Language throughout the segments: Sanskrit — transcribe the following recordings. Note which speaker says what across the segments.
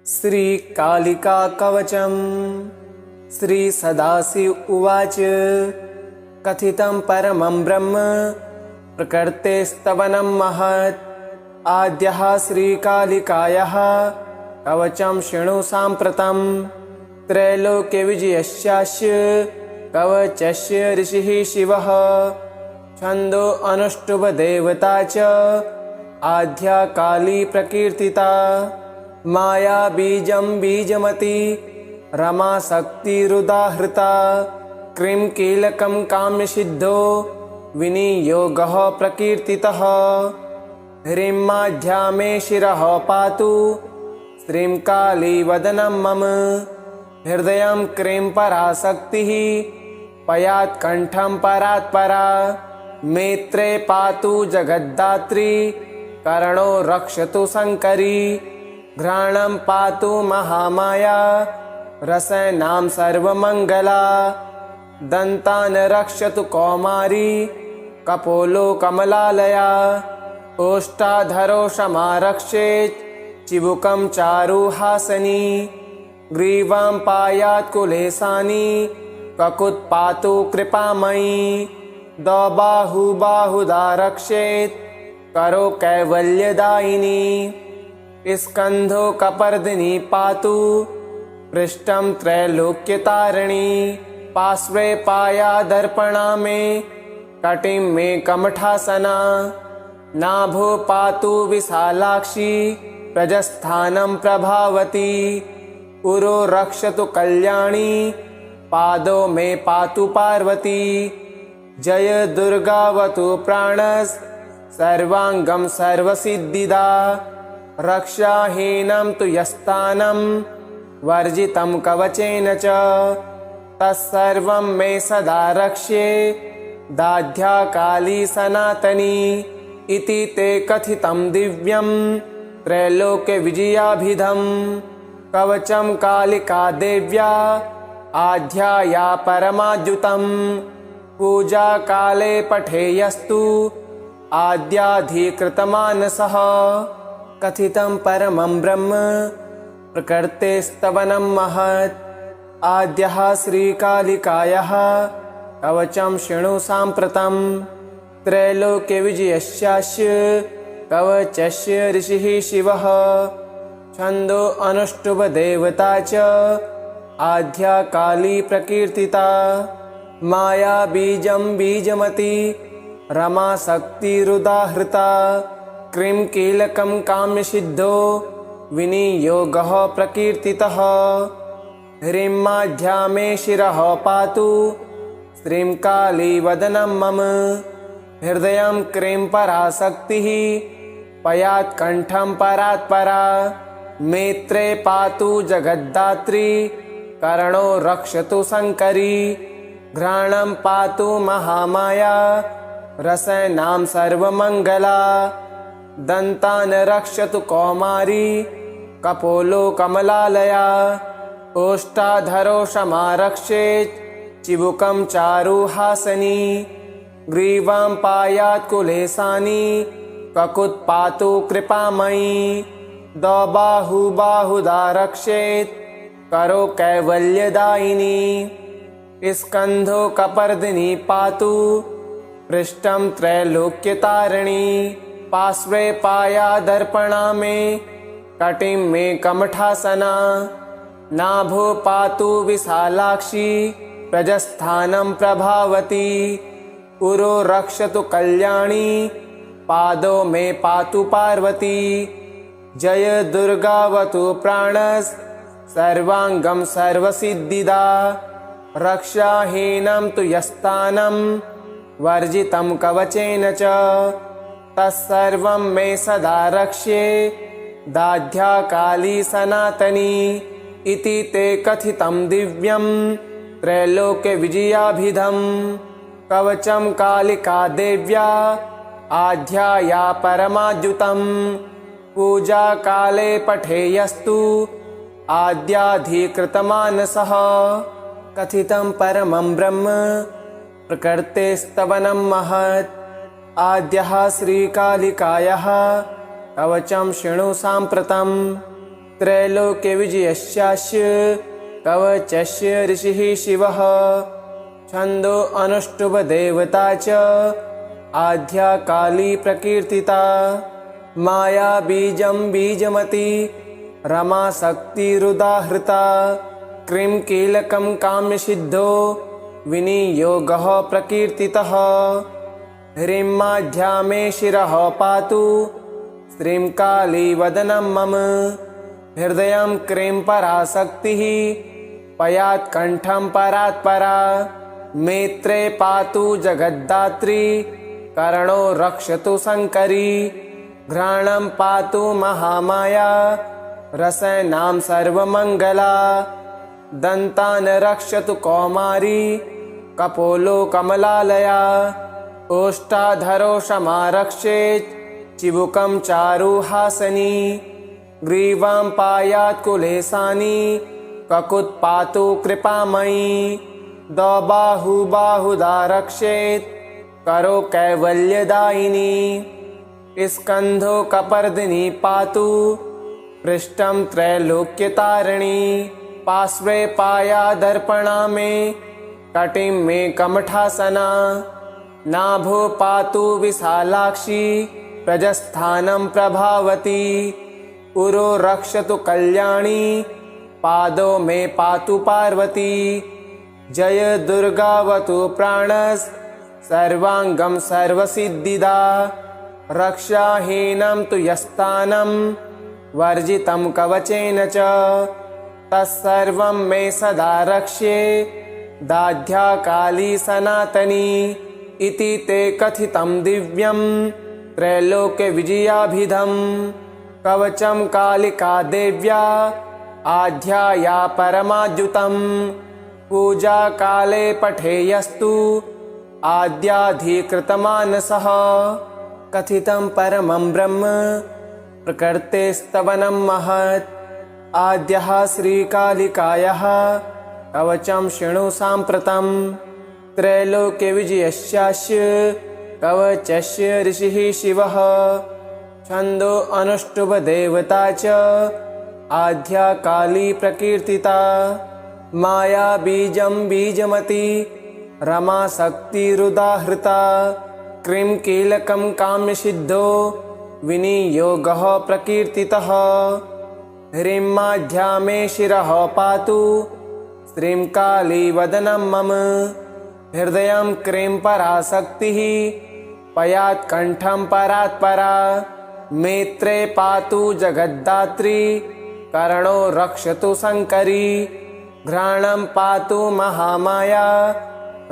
Speaker 1: श्रीकालिकाकवचम्। श्रीसदाशिव उवाच। कथितं परमं ब्रह्म प्रकृतेस्तवनं महत्। आद्यः श्रीकालिकायाः कवचं शृणु साम्प्रतं। त्रैलोक्यविजयस्यास्य कवचस्य ऋषिः शिवः। छन्दो अनुष्टुप् देवता च आद्या काली प्रकीर्तिता। माया बीजं बीजमती रमा शक्तिरुदाहृता। क्रीं कीलकं काम्यसिद्धो विनियोगः प्रकीर्तितः। ह्रीं माध्या मे शिरः पातु श्रीं काली वदनं मम। हृदयं क्रीं पराशक्तिः पयात् कण्ठं परात्परा। नेत्रे पातु जगद्धात्री कर्णो रक्षतु शङ्करी। घ्राणं पातु महामाया रसनां सर्वमङ्गला। दन्तान् रक्षतु कौमारी कपोलो कमलालया। ओष्ठाधरो समारक्षेत् चिबुकं चारुहासनी। ग्रीवां पायात् कुलेशानी ककुत् पातु कृपामयी। द्वबाहु बाहुदा रक्षेत् करो कैवल्यदायिनी। स्कन्धो कपर्दिनी पातु पृष्ठं त्रैलोक्यतारिणी। पार्श्वे पायादर्पणा मे कटिं मे कमठासना। नाभो पातु विशालाक्षी प्रजस्थानं प्रभावती। उरो रक्षतु कल्याणी पादो मे पातु पार्वती। जय दुर्गावतु प्राणस् सर्वाङ्गं सर्वसिद्धिदा। रक्षाहीनं तु यस्थानं वर्जितं कवचेन च तत्सर्वं मे सदा रक्ष्ये दाध्या काली सनातनी। इति ते कथितं दिव्यं त्रैलोक्यविजयाभिधं। कवचं कालिका देव्या आध्याया परमाद्युतं। पूजा काले पठेयस्तु आद्याधिकृतमानसः। कथितं परमं ब्रह्म प्रकृतेस्तवनं महत्। आद्यः श्रीकालिकायाः कवचं शृणु साम्प्रतं। त्रैलोक्यविजयस्यास्य कवचस्य ऋषिः शिवः। छन्दो अनुष्टुप् देवता च आद्या काली प्रकीर्तिता। माया बीजं बीजमती रमा शक्तिरुदाहृता। क्रीं कीलकं काम्यसिद्धो विनियोगः प्रकीर्तितः। ह्रीं माध्या मे शिरः पातु श्रीं काली वदनं मम। हृदयं क्रीं पराशक्तिः पयात् कण्ठं परात्परा। नेत्रे पातु जगद्धात्री कर्णो रक्षतु शङ्करी। घ्राणं पातु महामाया रसनां सर्वमङ्गला। दन्तान् रक्षतु कौमारी कपोलो कमलालया। ओष्ठाधरो समारक्षेत् चिबुकं चारुहासनी। ग्रीवां पायात् कुलेशानी ककुत् पातु कृपामयी। द्वबाहु बाहुदा रक्षेत् करो कैवल्यदायिनी। स्कन्धो कपर्दिनी पातु पृष्ठं त्रैलोक्यतारिणी। पार्श्वे पायादर्पणा मे कटिं मे कमठासना। नाभो पातु विशालाक्षी प्रजस्थानं प्रभावती। उरो रक्षतु कल्याणी पादो मे पातु पार्वती। जय दुर्गावतु प्राणस् सर्वाङ्गं सर्वसिद्धिदा। रक्षाहीनं तु यस्थानं वर्जितं कवचेन च तत्सर्वं मे सदा रक्ष्ये दाध्या काली सनातनी। इति ते कथितं दिव्यं त्रैलोक्यविजयाभिधं। कवचं कालिका देव्या आध्याया परमाद्युतं। पूजा काले पठेयस्तु आद्याधिकृतमानसः। कथितं परमं ब्रह्म प्रकृतेस्तवनं महत्। आद्यः श्रीकालिकायाः कवचं शृणु साम्प्रतं। त्रैलोक्य विजयस्यास्य कवचस्य ऋषिः शिवः छन्दो अनुष्टुभ देवता च आद्या काली प्रकीर्तिता माया बीजं बीजमती रमा शक्तिरुदाहृता क्रीं कीलकं काम्यसिद्धो विनियोगः प्रकीर्तितः ह्रीं माध्या मे शिरः पातु श्रीं काली वदनं मम हृदयं क्रीं पराशक्तिः पयात् कण्ठं परात्परा नेत्रे पातु जगद्धात्री कर्णो रक्षतु शङ्करी घ्राणं पातु महामाया रसनां सर्वमङ्गला दन्तान् रक्षतु कौमारी कपोलो कमलालया ओष्ठाधरो समारक्षेत् चिबुकं चारुहासनी ग्रीवां पायात् कुलेशानी ककुत्पातु कृपामयी द्वबाहु बाहुदा रक्षेत् करो कैवल्यदायिनी स्कन्धो कपर्दिनी पातु पृष्ठं त्रैलोक्यतारिणी पार्श्वे पायादर्पणा मे कटिं मे कमठासना नाभो पातु विशालाक्षी प्रजस्थानं प्रभावती उरो रक्षतु कल्याणी पादो मे पातु पार्वती जय दुर्गावतु प्राणस् सर्वांगं सर्वसिद्धिदा रक्षाहीनं तु यस्तानं वर्जितं कवचेन च तत्सर्वं मे सदा रक्ष्ये दाध्या काली सनातनी इति ते कथितं दिव्यं त्रैलोक्यविजयाभिधं कवचं कालिका देव्या आध्याया परमाद्युतं पूजा काले पठेयस्तु आद्याधिकृतमानसः कथितं परमं ब्रह्म प्रकृतेस्तवनं महत् आद्यः श्रीकालिकायाः कवचं शृणु साम्प्रतं त्रैलोक्यविजयस्यास्य कवचस्य ऋषिः शिवः छन्दो अनुष्टुभ देवता च आद्या काली प्रकीर्तिता माया बीजं बीजमती रमा शक्तिरुदाहृता क्रीं कीलकं काम्यसिद्धो विनियोगः प्रकीर्तितः ह्रीं माध्या मे शिरः पातु श्रीं काली वदनं मम हृदयं क्रीं पराशक्तिः पयात् कण्ठं परात्परा नेत्रे पातु जगद्धात्री कर्णो रक्षतु शङ्करी घ्राणं पातु महामाया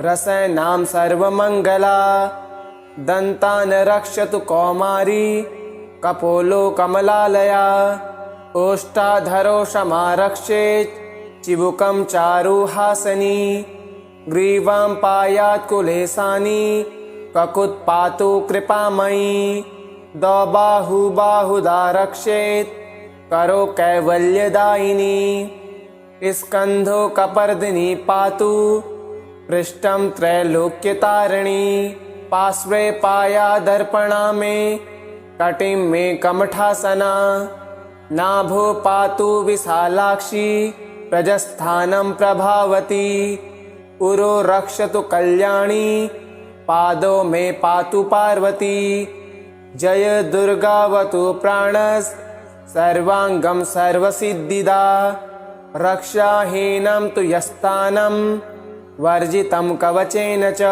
Speaker 1: रसनां सर्वमङ्गला दन्तान् रक्षतु कौमारी कपोलो कमलालया ओष्ठाधरो समारक्षेत् चिबुकं चारुहासनी ग्रीवां पायात् कुलेशानी ककुत्पातु कृपामयी द्वबाहु बाहुदा रक्षेत् करो कैवल्यदायिनी स्कन्धो कपर्दिनी पातु पृष्ठं त्रैलोक्यतारिणी पार्श्वे पायादर्पणा मे कटिं मे कमठासना नाभो पातु विशालाक्षी प्रजस्थानं प्रभावती उरो रक्षतु कल्याणी पादो मे पातु पार्वती जय दुर्गावतु प्राणस् सर्वांगं सर्वसिद्धिदा रक्षाहीनं तु यस्तानं वर्जितं कवचेन च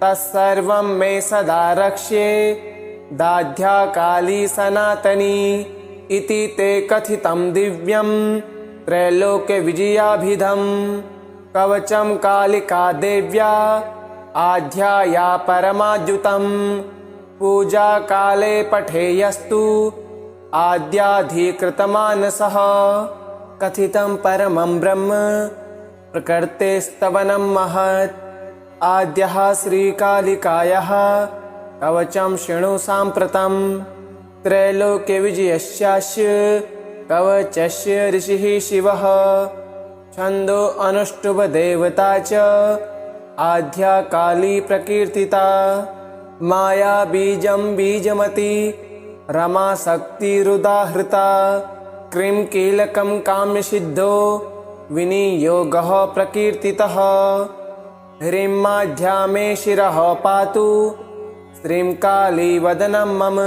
Speaker 1: तत्सर्वं मे सदा रक्ष्ये दाध्या काली सनातनी इति ते कथितं दिव्यं त्रैलोक्यविजयाभिधं कवचं कालिका देव्या आध्याया परमाद्युतं पूजा काले पठेयस्तु आद्याधिकृतमानसः कथितं परमं ब्रह्म प्रकृतेस्तवनं महत् आद्यः श्रीकालिकायाः कवचं शृणु साम्प्रतं त्रैलोक्यविजयस्यास्य कवचस्य ऋषिः शिवः छन्दो अनुष्टुभ देवता च आद्या काली प्रकीर्तिता माया बीजं बीजमती रमा शक्तिरुदाहृता क्रीं कीलकं काम्यसिद्धो विनियोगः प्रकीर्तितः। ह्रीं माध्या मे शिरः पातु श्रीं काली वदनं मम।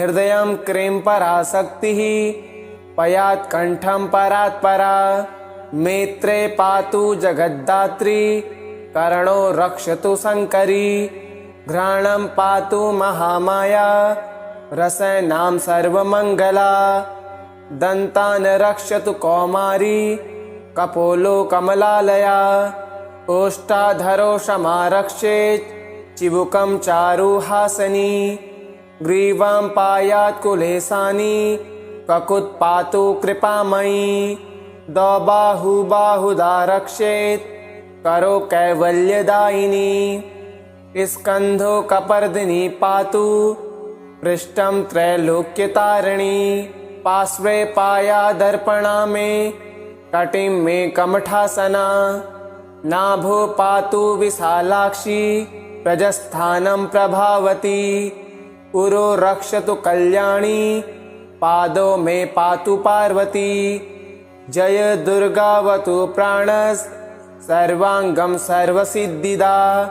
Speaker 1: हृदयं क्रीं पराशक्तिः पयात् कण्ठं परात्परा। नेत्रे पातु जगद्धात्री कर्णो रक्षतु शङ्करी। घ्राणं पातु महामाया रसनां सर्वमङ्गला। दन्तान् रक्षतु कौमारी कपोलो कमलालया। ओष्ठाधरो समारक्षेत् चिबुकं चारुहासनी। ग्रीवां पायात् कुलेशानि ककुत् पातु कृपामयी। द्वबाहु बाहुदा रक्षेत् करो कैवल्यदायिनी। स्कन्धो कपर्दिनी पातु पृष्ठं त्रैलोक्यतारिणी। पार्श्वे पायादर्पणा मे कटिं मे कमठासना। नाभो पातु विशालाक्षी प्रजस्थानं प्रभावती। उरो रक्षतु कल्याणी पादो मे पातु पार्वती। जय दुर्गावतु प्राणस् सर्वाङ्गं सर्वसिद्धिदा।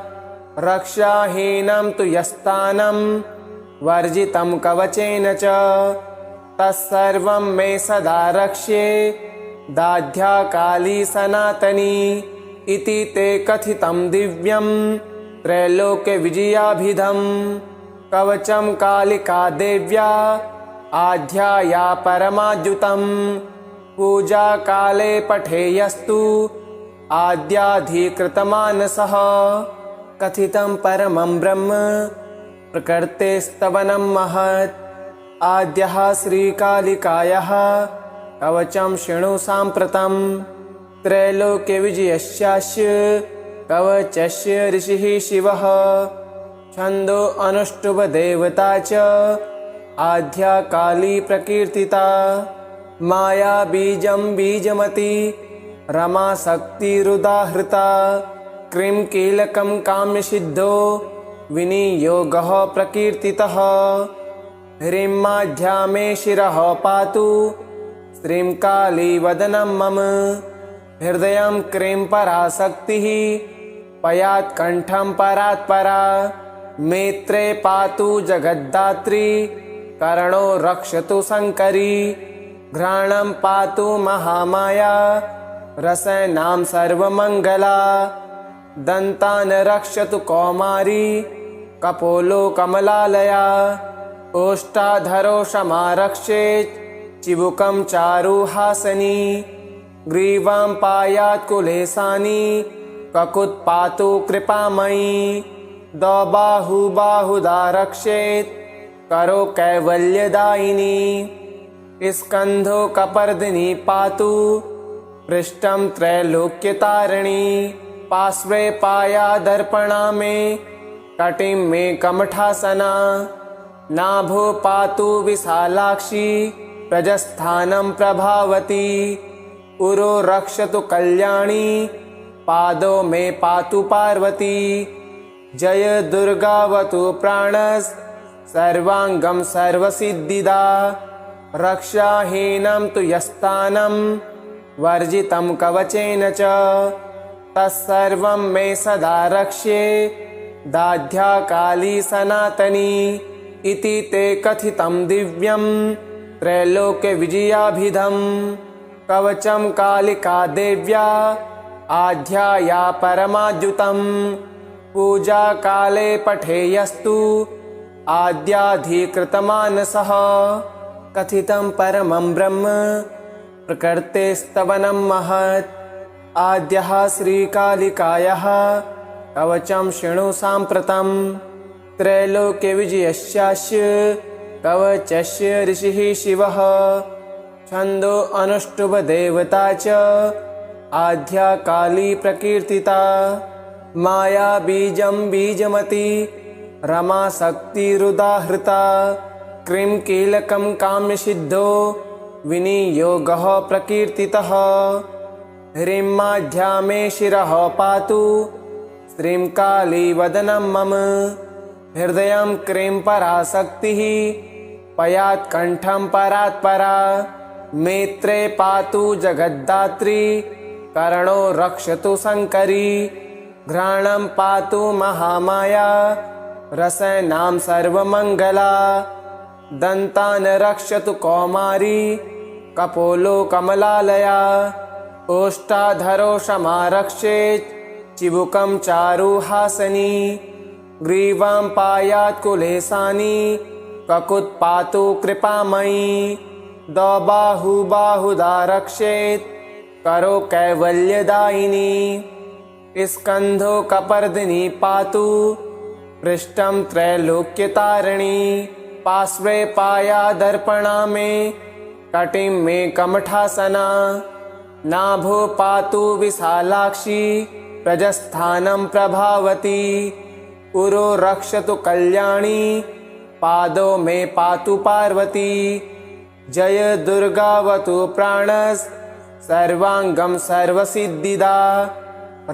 Speaker 1: रक्षाहीनं तु यस्तानं वर्जितं कवचेन च तत्सर्वं मे सदा रक्ष्ये दाध्या काली सनातनी। इति ते कथितं दिव्यं त्रैलोक्यविजयाभिधं। कवचं कालिका देव्या आध्याया परमाद्युतं। पूजा काले पठेयस्तु आद्याधिकृतमानसः। कथितं परमं ब्रह्म प्रकृते स्तवनं महत्। आद्यः श्रीकालिकायाः कवचं शृणु साम्प्रतं। त्रैलोक्यविजयस्यास्य कवचस्य ऋषिः शिवः। छन्दो अनुष्टुप् देवता च आद्या काली प्रकीर्तिता। माया बीजं बीजमती रमा शक्तिरुदाहृता। क्रीं कीलकं काम्यसिद्धो विनियोगः प्रकीर्तितः। ह्रीं माध्या मे शिरः पातु श्रीं काली वदनं मम। हृदयं क्रीं पराशक्तिः पयात् कण्ठं परात्परा। नेत्रे पातु जगद्धात्री कर्णो रक्षतु शङ्करी। घ्राणं पातु महामाया रसनां सर्वमङ्गला। दन्तान् रक्षतु कौमारी कपोलो कमलालया। ओष्ठाधरो समारक्षेत् चिबुकं चारुहासनी। ग्रीवां पायात् कुलेशानि ककुत् पातु कृपामयी। द्वबाहु बाहुदा रक्षेत् करो कैवल्यदायिनी। स्कन्धो कपर्दिनी पातु पृष्ठं त्रैलोक्यतारिणी। पार्श्वे पायादर्पणा मे कटिं मे कमठासना। नाभो पातु विशालाक्षी प्रजस्थानं प्रभावती। उरो रक्षतु कल्याणी पादो मे पातु पार्वती। जय दुर्गावतु प्राणस् सर्वाङ्गं सर्वसिद्धिदा। रक्षाहीनं तु यस्तानं वर्जितं कवचेन च तत्सर्वं मे सदा रक्ष्ये दाध्या काली सनातनी। इति ते कथितं दिव्यं त्रैलोक्यविजयाभिधं। कवचं कालिका देव्या आध्याया परमाद्युतं। पूजा काले पठेयस्तु आद्याधिकृतमानसः। कथितं परमं ब्रह्म प्रकृते स्तवनं महत्। आद्यः श्रीकालिकायाः कवचं शृणु साम्प्रतं। त्रैलोक्यविजयस्यास्य कवचस्य ऋषिः शिवः। छन्दो अनुष्टुप् देवता च आद्या काली प्रकीर्तिता। माया बीजं बीजमती रमा शक्तिरुदाहृता। क्रीं कीलकं काम्यसिद्धो विनियोगः प्रकीर्तितः। ह्रीं माध्या मे शिरः पातु श्रीं काली वदनं मम। हृदयं क्रीं पराशक्तिः पयात् कण्ठं परात्परा। मेत्रे पातु जगद्धात्री कर्णो रक्षतु शङ्करी घ्राणं पातु महामाया रसनां सर्वमङ्गला दन्तान् रक्षतु कौमारी कपोलो कमलालया ओष्ठाधरो क्षमारक्षेत् चिबुकं चारुहासनी ग्रीवां पायात् कुलेशानी ककुत्पातु कृपामयी द्वबाहु बाहुदा रक्षेत् करो कैवल्यदायिनी स्कन्धो कपर्दिनी पातु पृष्ठं त्रैलोक्यतारिणी पार्श्वे पायादर्पणा मे कटिं मे कमठासना नाभो पातु विशालाक्षी प्रजस्थानं प्रभावती उरो रक्षतु कल्याणी पादो मे पातु पार्वती जय दुर्गावतु प्राणस् सर्वाङ्गं सर्वसिद्धिदा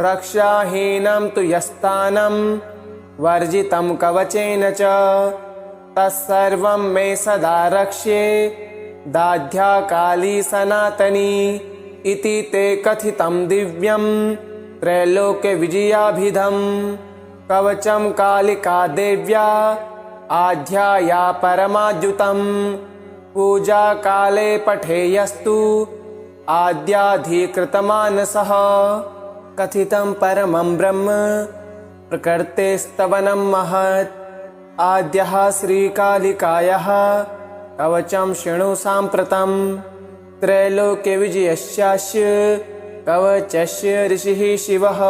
Speaker 1: रक्षाहीनं तु यस्तानं वर्जितं कवचेन च तत्सर्वं मे सदा रक्ष्ये दाध्या काली सनातनी इति ते कथितं दिव्यं त्रैलोक्यविजयाभिधं कवचं कालिका देव्या आध्याया परमाद्युतं पूजा काले पठेयस्तु आद्याधिकृतमानसः कथितं परमं ब्रह्म प्रकृते स्तवनं महत् आद्यः श्रीकालिकायाः कवचं शृणु साम्प्रतं त्रैलोक्यविजयस्यास्य कवचस्य ऋषिः शिवः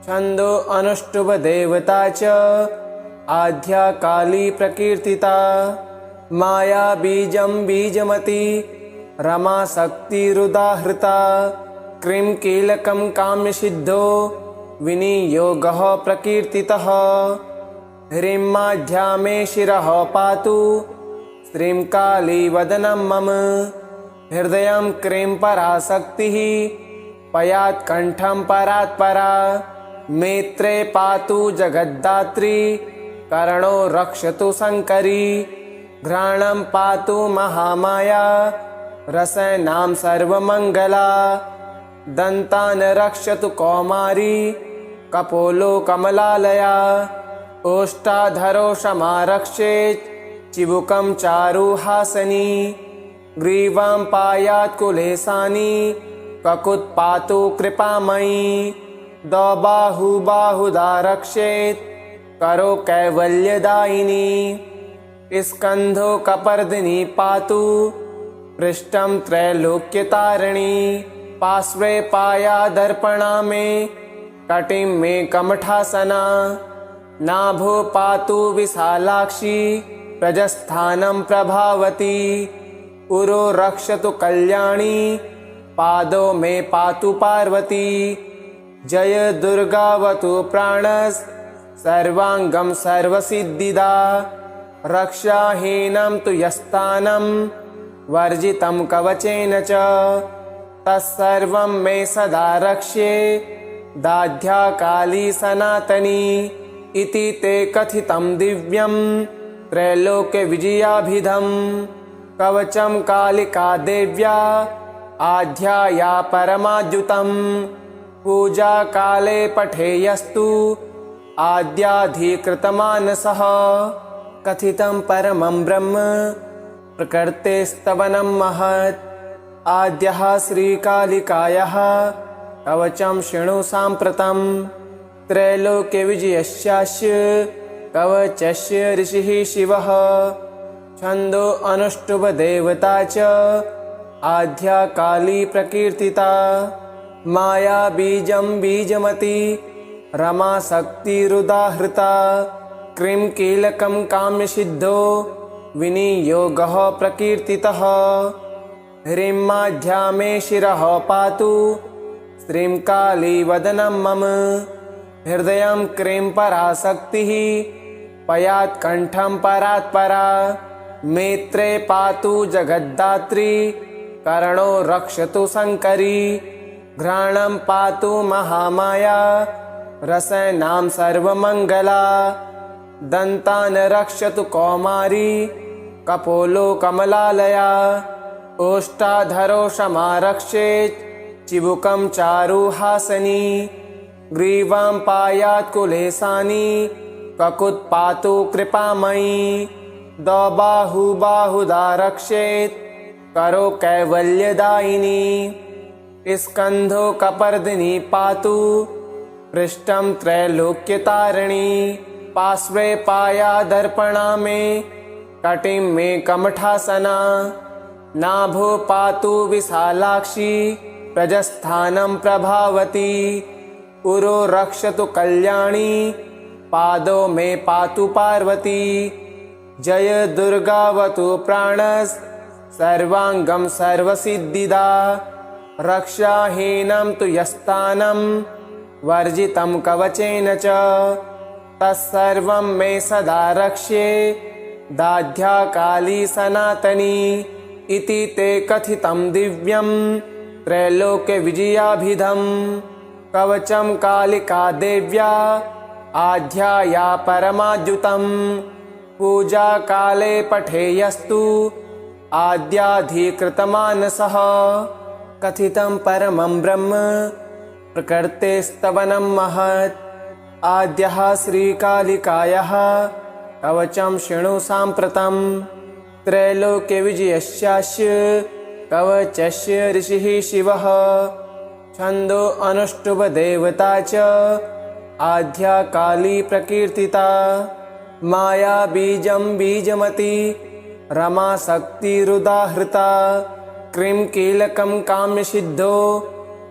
Speaker 1: छन्दो अनुष्टुप् च आद्या काली प्रकीर्तिता माया बीजं बीजमती रमा शक्तिरुदाहृता क्रीं कीलकं काम्यसिद्धो विनियोगः प्रकीर्तितः ह्रीं माध्या मे शिरः पातु श्रीं काली वदनं मम हृदयं क्रीं पराशक्तिः पयात् कण्ठं परात्परा मेत्रे पातु जगद्धात्री कर्णो रक्षतु शङ्करी घ्राणं पातु महामाया रसनां सर्वमङ्गला दन्तान् रक्षतु कौमारी कपोलो कमलालया ओष्ठाधरो क्षमारक्षेत् चिबुकं चारुहासनी ग्रीवां पायात् कुलेशानी ककुत्पातु कृपामयी द्वबाहु बाहुदा रक्षेत् करो कैवल्यदायिनी स्कन्धो कपर्दिनी पातु पृष्ठं त्रैलोक्यतारिणी पार्श्वे पायादर्पणा मे कटिं मे कमठासना नाभो पातु विशालाक्षी प्रजस्थानं प्रभावती उरो रक्षतु कल्याणी पादो मे पातु पार्वती जय दुर्गावतु प्राणस् सर्वाङ्गं सर्वसिद्धिदा रक्षाहीनं तु यस्तानं वर्जितं कवचेन च तत्सर्वं मे सदा रक्ष्ये दाध्या काली सनातनी इति ते कथितं दिव्यं त्रैलोक्यविजयाभिधं कवचं कालिका देव्या आध्याया परमाद्युतं पूजा काले पठेयस्तु आद्याधिकृतमानसः कथितं परमं ब्रह्म प्रकृते स्तवनं महत् आद्यः श्रीकालिकायाः कवचं शृणु साम्प्रतं त्रैलोक्यविजयस्यास्य कवचस्य ऋषिः शिवः छन्दो अनुष्टुप् च आद्या काली प्रकीर्तिता माया बीजं बीजमती रमा शक्तिरुदाहृता क्रीं कीलकं काम्यसिद्धो विनियोगः प्रकीर्तितः ह्रीं माध्या मे शिरः पातु श्रीं काली वदनं मम हृदयं क्रीं पराशक्तिः पयात् कण्ठं परात्परा मेत्रे पातु जगद्धात्री कर्णो रक्षतु शङ्करी घ्राणं पातु महामाया रसनां सर्वमङ्गला दन्तान् रक्षतु कौमारी कपोलो कमलालया ओष्ठाधरो समारक्षेत् चिबुकं चारुहासनी ग्रीवां पायात् कुलेशानी ककुत्पातु कृपामयी द्वबाहु बाहुदारक्षेत् करो कैवल्यदायिनी स्कन्धो कपर्दिनी पातु पृष्ठं त्रैलोक्यतारिणी पार्श्वे पायादर्पणा मे कटिं मे कमठासना नाभो पातु विशालाक्षी प्रजस्थानं प्रभावती उरो रक्षतु कल्याणी पादो मे पातु पार्वती जय दुर्गावतु प्राणस् सर्वांगं सर्वसिद्धिदा रक्षाहीनं तु यस्तानं वर्जितं कवचेन च तत्सर्वं मे सदा रक्ष्ये दाध्या काली सनातनी इति ते कथितं दिव्यं त्रैलोक्यविजयाभिधं कवचं कालिका देव्या आध्याया परमाद्युतं पूजा काले पठेयस्तु आद्याधिकृतमानसः कथितं परमं ब्रह्म प्रकृतेस्तवनं महत् आद्यः श्रीकालिकायाः कवचं शृणु साम्प्रतं त्रैलोक्यविजयस्यास्य कवचस्य ऋषिः शिवः छन्दो अनुष्टुप् च आद्या काली प्रकीर्तिता माया बीजं बीजमती रमा शक्तिरुदाहृता क्रीं कीलकं काम्यसिद्धो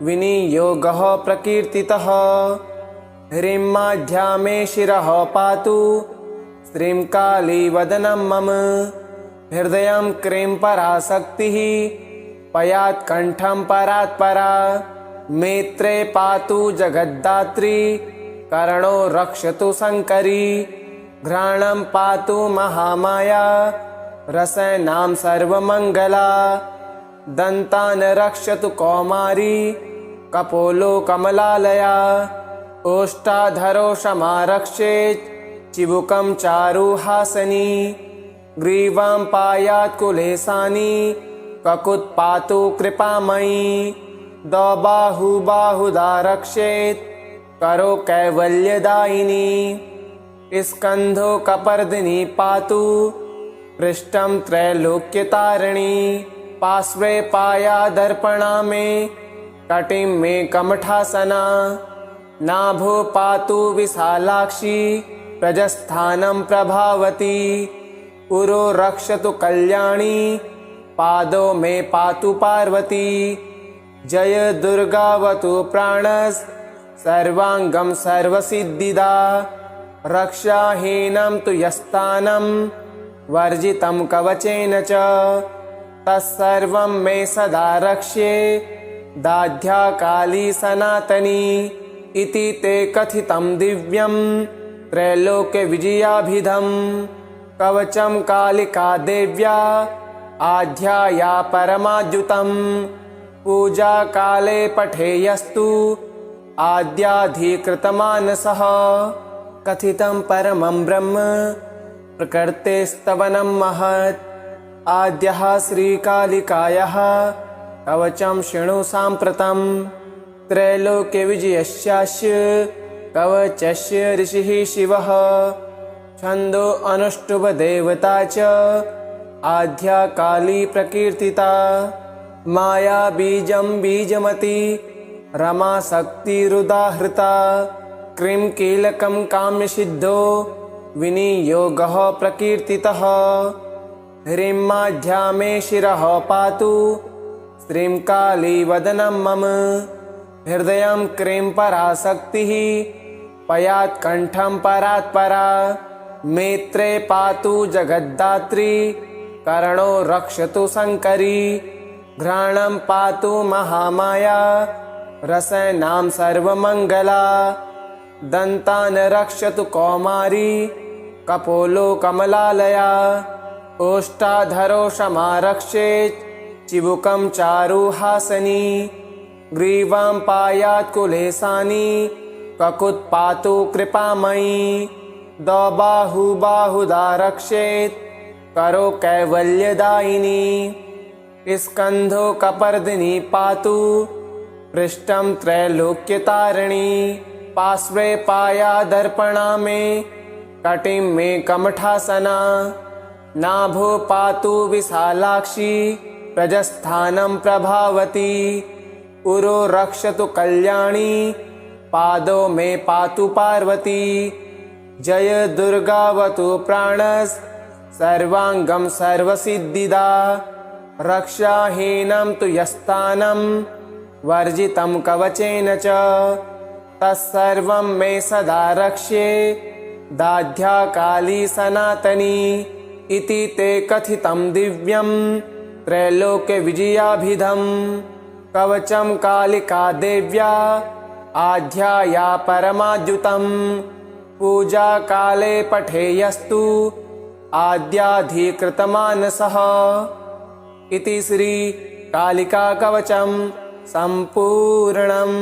Speaker 1: विनियोगः प्रकीर्तितः ह्रीं माध्या मे शिरः पातु श्रीं काली वदनं मम हृदयं क्रीं पराशक्तिः पयात् कण्ठं परात्परा नेत्रे पातु जगद्धात्री कर्णो रक्षतु शङ्करी घ्राणं पातु महामाया रसनां सर्वमङ्गला दन्तान् रक्षतु कौमारी कपोलो कमलालया ओष्ठाधरो समारक्षेत् चिबुकं चारुहासनी ग्रीवां पायात् कुलेशानी ककुत्पातु कृपामयी द्वबाहु बाहुदारक्षेत् करो कैवल्यदायिनी स्कन्धो कपर्दिनी पातु पृष्ठं त्रैलोक्यतारिणी पार्श्वे पायादर्पणा मे कटिं मे कमठासना नाभो पातु विशालाक्षी प्रजस्थानं प्रभावती उरो रक्षतु कल्याणी पादो मे पातु पार्वती जय दुर्गावतु प्राणस् सर्वांगं सर्वसिद्धिदा रक्षाहीनं तु यस्तानं वर्जितं कवचेन च तत्सर्वं मे सदा रक्ष्ये दाध्या काली सनातनी इति ते कथितं दिव्यं त्रैलोक्यविजयाभिधं कवचं कालिका देव्या आध्याया परमाद्युतं पूजा काले पठेयस्तु आद्याधिकृतमानसः कथितं परमं ब्रह्म प्रकृतेस्तवनं महत् आद्यः श्रीकालिकायाः कवचं शृणु साम्प्रतं त्रैलोक्यविजयस्यास्य कवचस्य ऋषिः शिवः छन्दो अनुष्टुप् च आद्या काली प्रकीर्तिता माया बीजं बीजमती रमा शक्तिरुदाहृता क्रीं कीलकं काम्यसिद्धो विनियोगः प्रकीर्तितः ह्रीं माध्या मे शिरः पातु श्रीं काली वदनं मम हृदयं क्रीं पराशक्तिः पयात् कण्ठं परात्परा नेत्रे पातु जगद्धात्री कर्णो रक्षतु शङ्करी घ्राणं पातु महामाया रसनां सर्वमङ्गला दन्तान् रक्षतु कौमारी कपोलो कमलालया ओष्ठाधरो समारक्षेत् चिबुकं चारुहासनी ग्रीवां पायात् कुलेशानी ककुत्पातु कृपामयी द्वबाहु बाहुदारक्षेत् करो कैवल्यदायिनी स्कन्धो कपर्दिनी पातु पृष्ठं त्रैलोक्यतारिणी पार्श्वे पायादर्पणा मे कटिं मे कमठासना नाभो पातु विशालाक्षी प्रजस्थानं प्रभावती उरो रक्षतु कल्याणी पादो मे पातु पार्वती जय दुर्गावतु प्राणस् सर्वांगं सर्वसिद्धिदा रक्षाहीनं तु यस्थानं वर्जितं कवचेन च तत्सर्वं मे सदा रक्ष्ये दाध्या काली सनातनी इति ते कथितं दिव्यं त्रैलोक्यविजयाभिधं कवचं कालिका देव्या आध्याया परमाद्युतं पूजा काले पठेयस्तु आद्याधिकृतमानसः इति श्री कालिका कवचं सम्पूर्णम्।